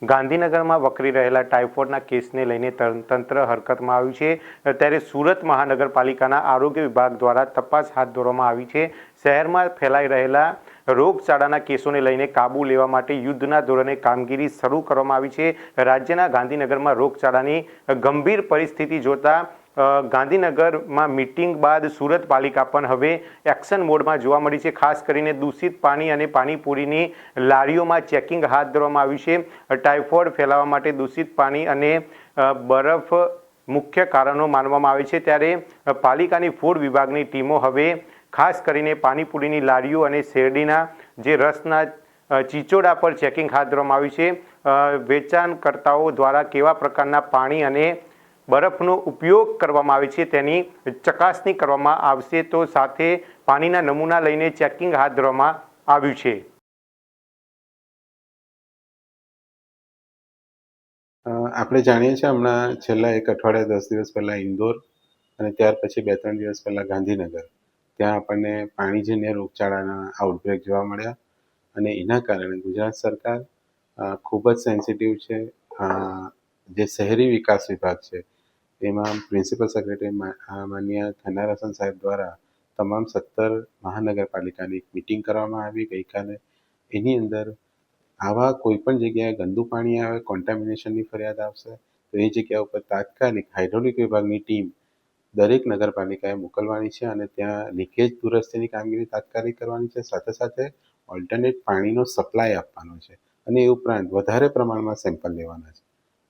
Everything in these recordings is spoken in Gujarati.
ગાંધીનગરમાં વકરી રહેલા ટાઇફોઇડના કેસને લઈને તંત્ર હરકતમાં આવ્યું છે, ત્યારે સુરત મહાનગરપાલિકાના આરોગ્ય વિભાગ દ્વારા તપાસ હાથ ધરવામાં આવી છે। શહેરમાં ફેલાઈ રહેલા રોગચાળાના કેસોને લઈને કાબૂ લેવા માટે યુદ્ધના ધોરણે કામગીરી શરૂ કરવામાં આવી છે। રાજ્યના ગાંધીનગરમાં રોગચાળાની ગંભીર પરિસ્થિતિ જોતા ગાંધીનગરમાં મીટિંગ બાદ સુરત પાલિકા પણ હવે એક્શન મોડમાં જોવા મળી છે। ખાસ કરીને દૂષિત પાણી અને પાણીપુરીની લારીઓમાં ચેકિંગ હાથ ધરવામાં આવ્યું છે। ટાઇફોઇડ ફેલાવા માટે દૂષિત પાણી અને બરફ મુખ્ય કારણો માનવામાં આવે છે, ત્યારે પાલિકાની ફૂડ વિભાગની ટીમો હવે ખાસ કરીને પાણીપુરીની લારીઓ અને શેરડીના જે રસના ચીચોડા પર ચેકિંગ હાથ ધરવામાં આવ્યું છે। વેચાણકર્તાઓ દ્વારા કેવા પ્રકારના પાણી અને બરફનો ઉપયોગ કરવામાં આવે છે તેની ચકાસણી કરવામાં આવશે, તો સાથે પાણીના નમૂના લઈને ચેકિંગ હાથ ધરવામાં આવ્યું છે। આપણે જાણીએ છીએ હમણાં છેલ્લા એક અઠવાડિયા 10 દિવસ પહેલાં ઇન્દોર અને ત્યાર પછી 2-3 દિવસ પહેલાં ગાંધીનગર ત્યાં આપણને પાણીજન્ય રોગચાળાના આઉટબ્રેક જોવા મળ્યા અને એના કારણે ગુજરાત સરકાર ખૂબ જ સેન્સિટિવ છે। જે શહેરી વિકાસ વિભાગ છે તેમાં પ્રિન્સિપલ સેક્રેટરી માનનીય થનારસન સાહેબ દ્વારા તમામ 17 મહાનગરપાલિકાની એક મિટિંગ કરવામાં આવી ગઈકાલે। એની અંદર આવા કોઈ પણ જગ્યાએ ગંદુ પાણી આવે, કોન્ટામિનેશનની ફરિયાદ આવશે તો એ જગ્યા ઉપર તાત્કાલિક હાઇડ્રોલિક વિભાગની ટીમ દરેક નગરપાલિકાએ મોકલવાની છે અને ત્યાં લીકેજ દુરસ્તીની કામગીરી તાત્કાલિક કરવાની છે। સાથે સાથે ઓલ્ટરનેટ પાણીનો સપ્લાય આપવાનો છે અને એ ઉપરાંત વધારે પ્રમાણમાં સેમ્પલ લેવાના છે।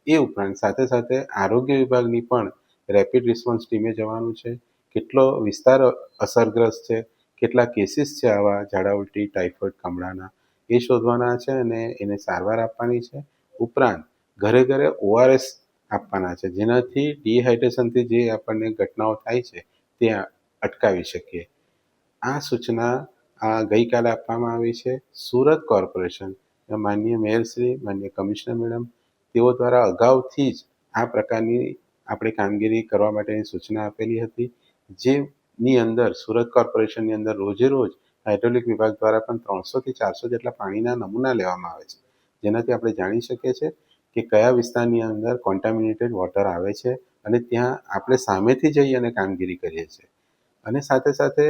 એ ઉપરાંત સાથે સાથે આરોગ્ય વિભાગની પણ રેપિડ રિસ્પોન્સ ટીમે જવાનું છે। કેટલો વિસ્તાર અસરગ્રસ્ત છે, કેટલા કેસીસ છે આવા ઝાડા ઉલટી ટાઇફોઇડ કમળાના એ શોધવાના છે અને એને સારવાર આપવાની છે। ઉપરાંત ઘરે ઘરે ORS આપવાના છે, જેનાથી ડિહાઇડ્રેશનથી જે આપણને ઘટનાઓ થાય છે તે અટકાવી શકીએ। આ સૂચના ગઈકાલે આપવામાં આવી છે। સુરત કોર્પોરેશન માનનીય મેયરશ્રી, માનનીય કમિશનર મેડમ તેઓ દ્વારા અગાઉથી જ આ પ્રકારની આપણે કામગીરી કરવા માટેની સૂચના આપેલી હતી, જેની અંદર સુરત કોર્પોરેશનની અંદર રોજે રોજ હાઇડ્રોલિક વિભાગ દ્વારા પણ 300થી 400 જેટલા પાણીના નમૂના લેવામાં આવે છે, જેનાથી આપણે જાણી શકીએ છીએ કે કયા વિસ્તારની અંદર કોન્ટામિનેટેડ વોટર આવે છે અને ત્યાં આપણે સામેથી જઈ અને કામગીરી કરીએ છીએ। અને સાથે સાથે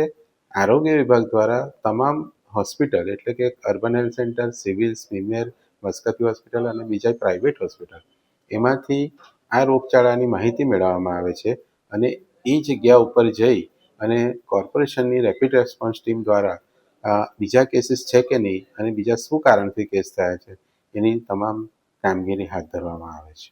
આરોગ્ય વિભાગ દ્વારા તમામ હોસ્પિટલ એટલે કે urban health centre, civil, SMIMER, Muskati hospital અને બીજા પ્રાઇવેટ હોસ્પિટલ એમાંથી આ રોગચાળાની માહિતી મેળવવામાં આવે છે અને એ જગ્યા ઉપર જઈ અને કોર્પોરેશનની રેપિડ રેસ્પોન્સ ટીમ દ્વારા બીજા કેસીસ છે કે નહીં અને બીજા શું કારણથી કેસ થયા છે એની તમામ કામગીરી હાથ ધરવામાં આવે છે।